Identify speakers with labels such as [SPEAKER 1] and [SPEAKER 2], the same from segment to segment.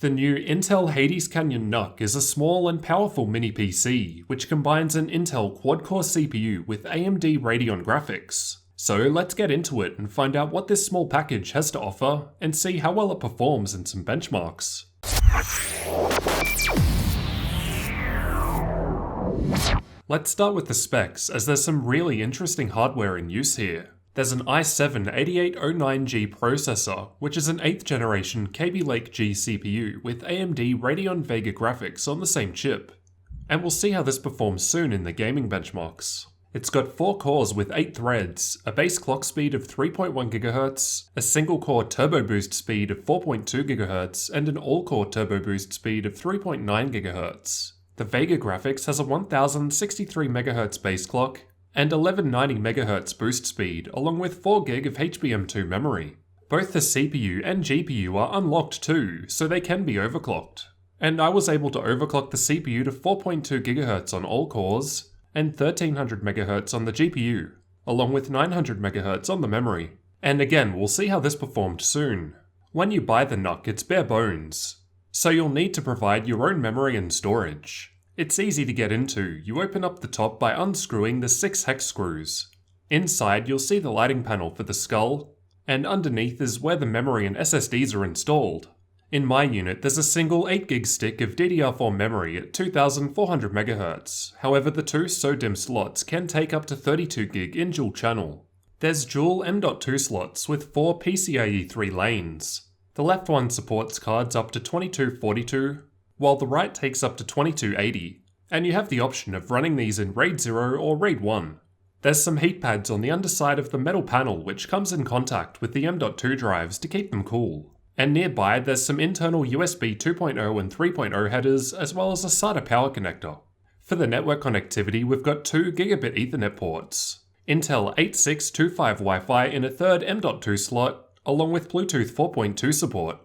[SPEAKER 1] The new Intel Hades Canyon NUC is a small and powerful mini PC, which combines an Intel quad-core CPU with AMD Radeon graphics. So let's get into it and find out what this small package has to offer, and see how well it performs in some benchmarks. Let's start with the specs, as there's some really interesting hardware in use here. There's an i7-8809G processor, which is an 8th generation Kaby Lake G CPU with AMD Radeon Vega graphics on the same chip. And we'll see how this performs soon in the gaming benchmarks. It's got 4 cores with 8 threads, a base clock speed of 3.1 GHz, a single core turbo boost speed of 4.2 GHz, and an all-core turbo boost speed of 3.9 GHz. The Vega graphics has a 1063 MHz base clock, and 1190 MHz boost speed, along with 4GB of HBM2 memory. Both the CPU and GPU are unlocked too, so they can be overclocked. And I was able to overclock the CPU to 4.2 GHz on all cores, and 1300 MHz on the GPU, along with 900 MHz on the memory. And again, we'll see how this performed soon. When you buy the NUC, it's bare bones, so you'll need to provide your own memory and storage. It's easy to get into. You open up the top by unscrewing the 6 hex screws. Inside, you'll see the lighting panel for the skull, and underneath is where the memory and SSDs are installed. In my unit, there's a single 8GB stick of DDR4 memory at 2400 MHz, however the 2 SODIMM slots can take up to 32GB in dual channel. There's dual M.2 slots with 4 PCIe 3 lanes. The left one supports cards up to 2242, while the right takes up to 2280, and you have the option of running these in RAID 0 or RAID 1. There's some heat pads on the underside of the metal panel which comes in contact with the M.2 drives to keep them cool. And nearby there's some internal USB 2.0 and 3.0 headers, as well as a SATA power connector. For the network connectivity, we've got 2 Gigabit Ethernet ports, Intel 8625 Wi-Fi in a third M.2 slot, along with Bluetooth 4.2 support.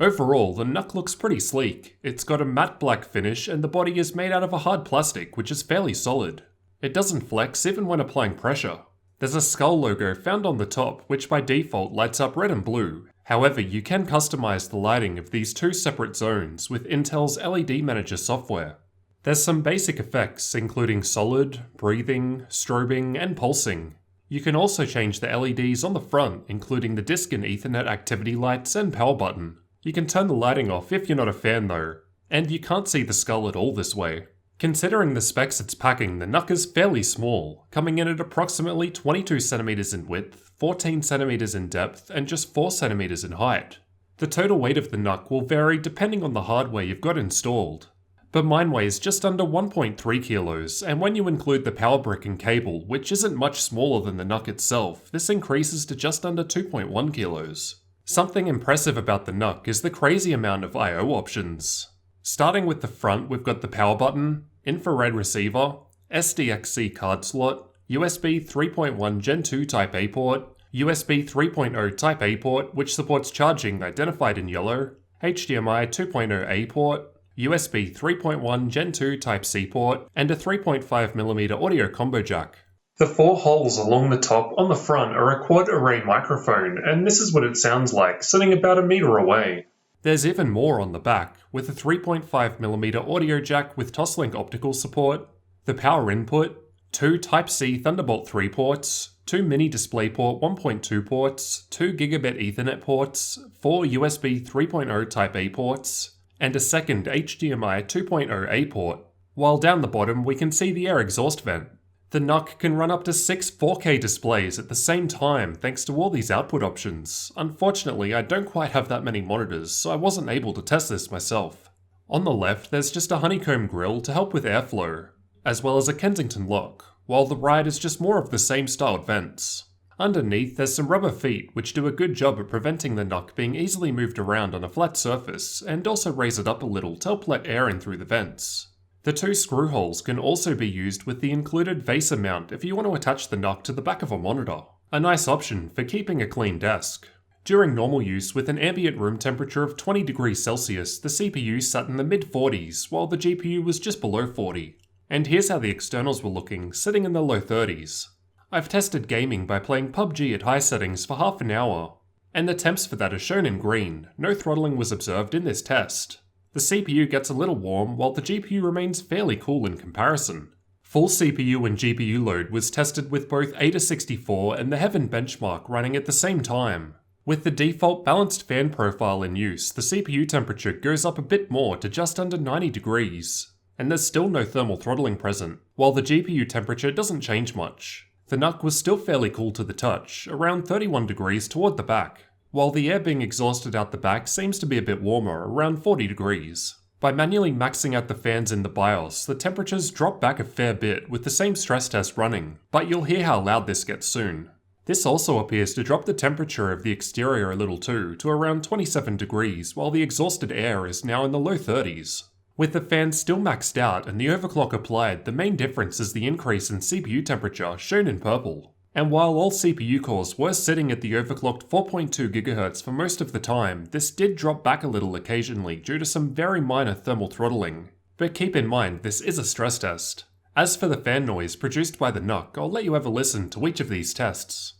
[SPEAKER 1] Overall, the NUC looks pretty sleek. It's got a matte black finish and the body is made out of a hard plastic which is fairly solid. It doesn't flex even when applying pressure. There's a skull logo found on the top which by default lights up red and blue. However, you can customize the lighting of these 2 separate zones with Intel's LED Manager software. There's some basic effects including solid, breathing, strobing, and pulsing. You can also change the LEDs on the front, including the disk and Ethernet activity lights and power button. You can turn the lighting off if you're not a fan though, and you can't see the skull at all this way. Considering the specs it's packing, the NUC is fairly small, coming in at approximately 22cm in width, 14cm in depth, and just 4cm in height. The total weight of the NUC will vary depending on the hardware you've got installed, but mine weighs just under 1.3 kilos, and when you include the power brick and cable, which isn't much smaller than the NUC itself, this increases to just under 2.1 kilos. Something impressive about the NUC is the crazy amount of I/O options. Starting with the front, we've got the power button, infrared receiver, SDXC card slot, USB 3.1 Gen 2 Type A port, USB 3.0 Type A port which supports charging identified in yellow, HDMI 2.0A port, USB 3.1 Gen 2 Type C port, and a 3.5mm audio combo jack. The 4 holes along the top on the front are a quad array microphone, and this is what it sounds like sitting about a meter away. There's even more on the back, with a 3.5mm audio jack with Toslink optical support, the power input, 2 Type-C Thunderbolt 3 ports, 2 mini DisplayPort 1.2 ports, 2 Gigabit Ethernet ports, 4 USB 3.0 Type A ports, and a second HDMI 2.0A port. While down the bottom we can see the air exhaust vent. The NUC can run up to 6 4K displays at the same time thanks to all these output options. Unfortunately, I don't quite have that many monitors, so I wasn't able to test this myself. On the left, there's just a honeycomb grille to help with airflow, as well as a Kensington lock, while the right is just more of the same styled vents. Underneath, there's some rubber feet which do a good job at preventing the NUC being easily moved around on a flat surface, and also raise it up a little to help let air in through the vents. The 2 screw holes can also be used with the included VESA mount if you want to attach the NUC to the back of a monitor. A nice option for keeping a clean desk. During normal use with an ambient room temperature of 20 degrees Celsius, the CPU sat in the mid-40s while the GPU was just below 40. And here's how the externals were looking, sitting in the low 30s. I've tested gaming by playing PUBG at high settings for half an hour, and the temps for that are shown in green. No throttling was observed in this test. The CPU gets a little warm while the GPU remains fairly cool in comparison. Full CPU and GPU load was tested with both AIDA64 and the Heaven benchmark running at the same time. With the default balanced fan profile in use, the CPU temperature goes up a bit more to just under 90 degrees, and there's still no thermal throttling present, while the GPU temperature doesn't change much. The NUC was still fairly cool to the touch, around 31 degrees toward the back, while the air being exhausted out the back seems to be a bit warmer, around 40 degrees. By manually maxing out the fans in the BIOS, the temperatures drop back a fair bit with the same stress test running, but you'll hear how loud this gets soon. This also appears to drop the temperature of the exterior a little too, to around 27 degrees, while the exhausted air is now in the low 30s. With the fans still maxed out and the overclock applied, the main difference is the increase in CPU temperature, shown in purple. And while all CPU cores were sitting at the overclocked 4.2 GHz for most of the time, this did drop back a little occasionally due to some very minor thermal throttling. But keep in mind, this is a stress test. As for the fan noise produced by the NUC, I'll let you have a listen to each of these tests.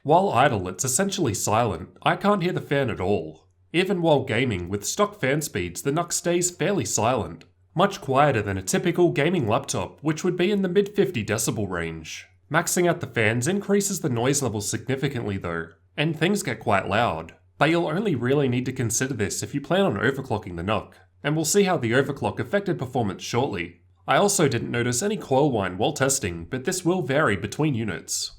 [SPEAKER 1] While idle, it's essentially silent. I can't hear the fan at all. Even while gaming with stock fan speeds, the NUC stays fairly silent. Much quieter than a typical gaming laptop, which would be in the mid 50 decibel range. Maxing out the fans increases the noise level significantly though, and things get quite loud. But you'll only really need to consider this if you plan on overclocking the NUC, and we'll see how the overclock affected performance shortly. I also didn't notice any coil whine while testing, but this will vary between units.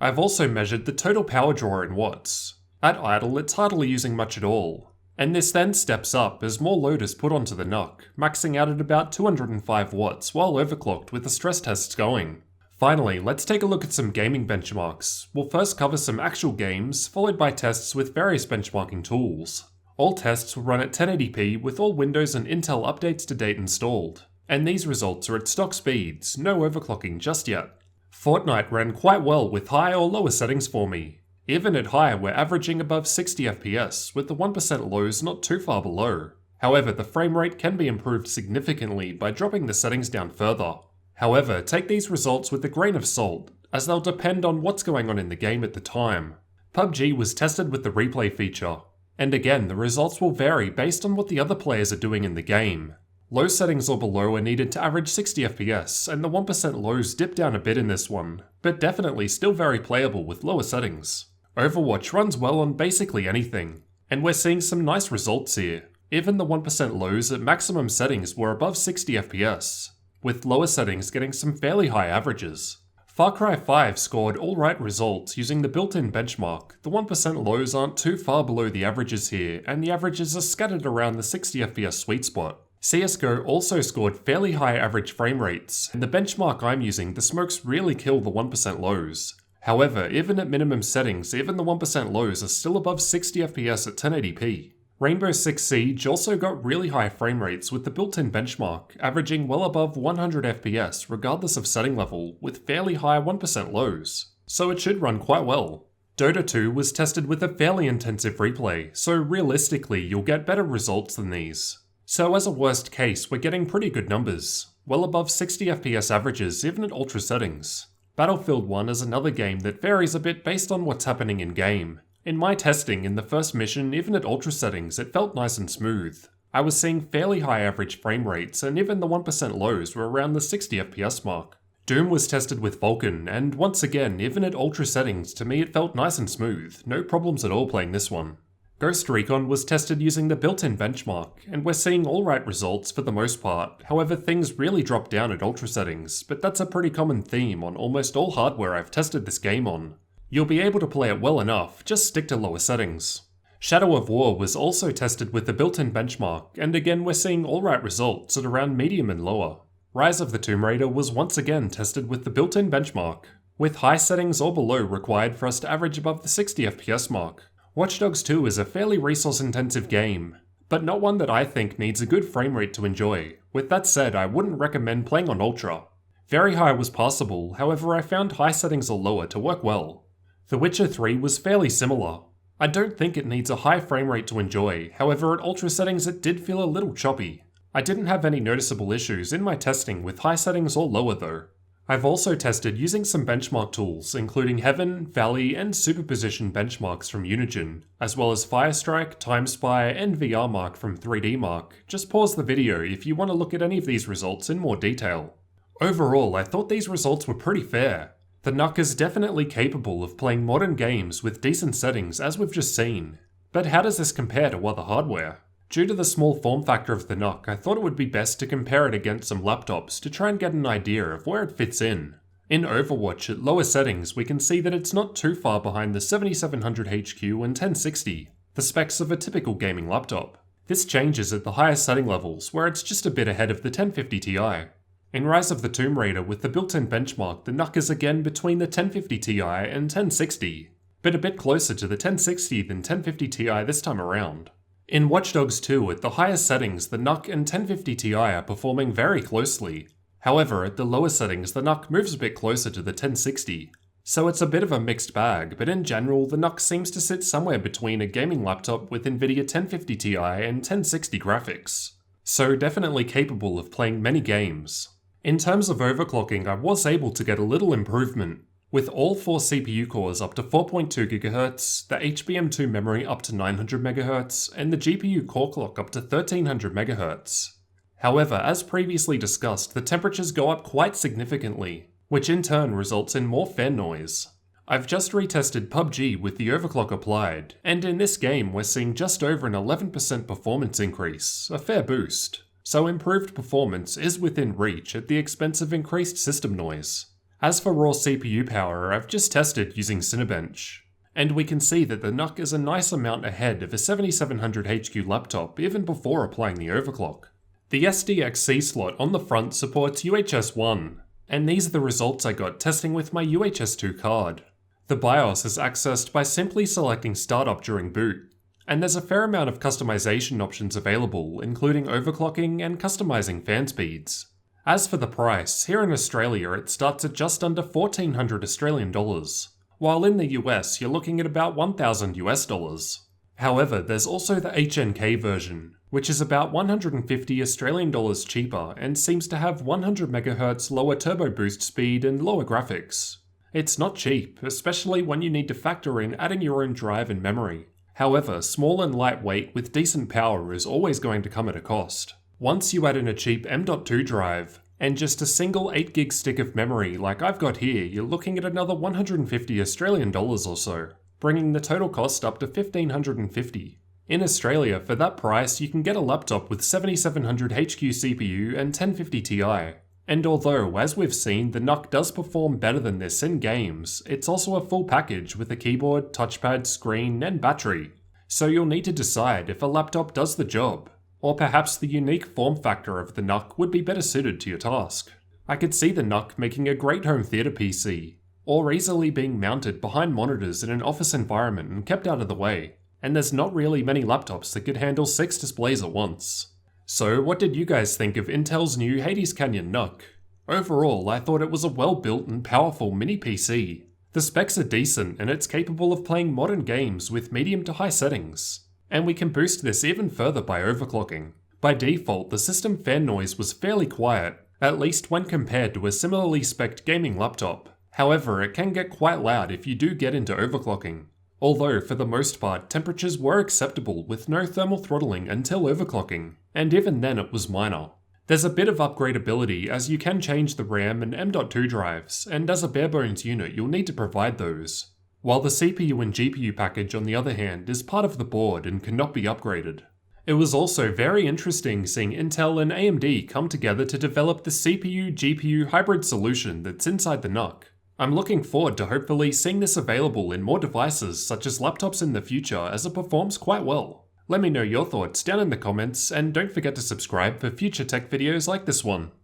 [SPEAKER 1] I've also measured the total power draw in watts. At idle, it's hardly using much at all, and this then steps up as more load is put onto the NUC, maxing out at about 205 watts while overclocked with the stress tests going. Finally, let's take a look at some gaming benchmarks. We'll first cover some actual games, followed by tests with various benchmarking tools. All tests will run at 1080p with all Windows and Intel updates to date installed, and these results are at stock speeds, no overclocking just yet. Fortnite ran quite well with high or lower settings for me. Even at high, we're averaging above 60 FPS, with the 1% lows not too far below. However, the frame rate can be improved significantly by dropping the settings down further. However, take these results with a grain of salt, as they'll depend on what's going on in the game at the time. PUBG was tested with the replay feature, and again, the results will vary based on what the other players are doing in the game. Low settings or below are needed to average 60 FPS, and the 1% lows dip down a bit in this one, but definitely still very playable with lower settings. Overwatch runs well on basically anything, and we're seeing some nice results here. Even the 1% lows at maximum settings were above 60 FPS, with lower settings getting some fairly high averages. Far Cry 5 scored alright results using the built-in benchmark. The 1% lows aren't too far below the averages here, and the averages are scattered around the 60 FPS sweet spot. CSGO also scored fairly high average frame rates, and the benchmark I'm using, the smokes really kill the 1% lows. However, even at minimum settings, even the 1% lows are still above 60 FPS at 1080p. Rainbow Six Siege also got really high frame rates with the built-in benchmark, averaging well above 100 FPS regardless of setting level, with fairly high 1% lows. So it should run quite well. Dota 2 was tested with a fairly intensive replay, so realistically you'll get better results than these. So as a worst case, we're getting pretty good numbers, well above 60 FPS averages even at ultra settings. Battlefield 1 is another game that varies a bit based on what's happening in game. In my testing in the first mission, even at ultra settings, it felt nice and smooth. I was seeing fairly high average frame rates, and even the 1% lows were around the 60 FPS mark. Doom was tested with Vulkan, and once again, even at ultra settings, to me it felt nice and smooth, no problems at all playing this one. Ghost Recon was tested using the built-in benchmark, and we're seeing alright results for the most part. However, things really drop down at ultra settings, but that's a pretty common theme on almost all hardware I've tested this game on. You'll be able to play it well enough, just stick to lower settings. Shadow of War was also tested with the built-in benchmark, and again we're seeing alright results at around medium and lower. Rise of the Tomb Raider was once again tested with the built-in benchmark, with high settings or below required for us to average above the 60 FPS mark. Watch Dogs 2 is a fairly resource-intensive game, but not one that I think needs a good frame rate to enjoy. With that said, I wouldn't recommend playing on Ultra. Very high was possible, however I found high settings or lower to work well. The Witcher 3 was fairly similar. I don't think it needs a high frame rate to enjoy, however at ultra settings it did feel a little choppy. I didn't have any noticeable issues in my testing with high settings or lower though. I've also tested using some benchmark tools, including Heaven, Valley, and Superposition benchmarks from Unigine, as well as Firestrike, TimeSpy, and VRMark from 3DMark. Just pause the video if you want to look at any of these results in more detail. Overall, I thought these results were pretty fair. The NUC is definitely capable of playing modern games with decent settings as we've just seen. But how does this compare to other hardware? Due to the small form factor of the NUC, I thought it would be best to compare it against some laptops to try and get an idea of where it fits in. In Overwatch at lower settings we can see that it's not too far behind the 7700HQ and 1060, the specs of a typical gaming laptop. This changes at the higher setting levels where it's just a bit ahead of the 1050 Ti. In Rise of the Tomb Raider with the built-in benchmark, the NUC is again between the 1050 Ti and 1060, but a bit closer to the 1060 than 1050 Ti this time around. In Watch Dogs 2, at the higher settings, the NUC and 1050 Ti are performing very closely. However, at the lower settings, the NUC moves a bit closer to the 1060. So it's a bit of a mixed bag, but in general, the NUC seems to sit somewhere between a gaming laptop with Nvidia 1050 Ti and 1060 graphics. So definitely capable of playing many games. In terms of overclocking, I was able to get a little improvement, with all 4 CPU cores up to 4.2 GHz, the HBM2 memory up to 900 MHz, and the GPU core clock up to 1300 MHz. However, as previously discussed, the temperatures go up quite significantly, which in turn results in more fan noise. I've just retested PUBG with the overclock applied, and in this game we're seeing just over an 11% performance increase, a fair boost. So improved performance is within reach at the expense of increased system noise. As for raw CPU power, I've just tested using Cinebench, and we can see that the NUC is a nice amount ahead of a 7700HQ laptop even before applying the overclock. The SDXC slot on the front supports UHS 1, and these are the results I got testing with my UHS 2 card. The BIOS is accessed by simply selecting Startup during boot, and there's a fair amount of customization options available, including overclocking and customizing fan speeds. As for the price, here in Australia it starts at just under 1400 Australian dollars, while in the US you're looking at about 1000 US dollars. However, there's also the HNK version, which is about 150 Australian dollars cheaper and seems to have 100 MHz lower turbo boost speed and lower graphics. It's not cheap, especially when you need to factor in adding your own drive and memory. However, small and lightweight with decent power is always going to come at a cost. Once you add in a cheap M.2 drive, and just a single 8GB stick of memory like I've got here, you're looking at another 150 Australian dollars or so, bringing the total cost up to 1550. In Australia, for that price, you can get a laptop with 7700HQ CPU and 1050 Ti. And although, as we've seen, the NUC does perform better than this in games, it's also a full package with a keyboard, touchpad, screen, and battery. So you'll need to decide if a laptop does the job. Or perhaps the unique form factor of the NUC would be better suited to your task. I could see the NUC making a great home theatre PC, or easily being mounted behind monitors in an office environment and kept out of the way, and there's not really many laptops that could handle 6 displays at once. So what did you guys think of Intel's new Hades Canyon NUC? Overall, I thought it was a well-built and powerful mini PC. The specs are decent and it's capable of playing modern games with medium to high settings. And we can boost this even further by overclocking. By default, the system fan noise was fairly quiet, at least when compared to a similarly spec'd gaming laptop. However, it can get quite loud if you do get into overclocking. Although, for the most part, temperatures were acceptable with no thermal throttling until overclocking, and even then it was minor. There's a bit of upgradability as you can change the RAM and M.2 drives, and as a barebones unit you'll need to provide those. While the CPU and GPU package, on the other hand, is part of the board and cannot be upgraded. It was also very interesting seeing Intel and AMD come together to develop the CPU-GPU hybrid solution that's inside the NUC. I'm looking forward to hopefully seeing this available in more devices such as laptops in the future, as it performs quite well. Let me know your thoughts down in the comments, and don't forget to subscribe for future tech videos like this one.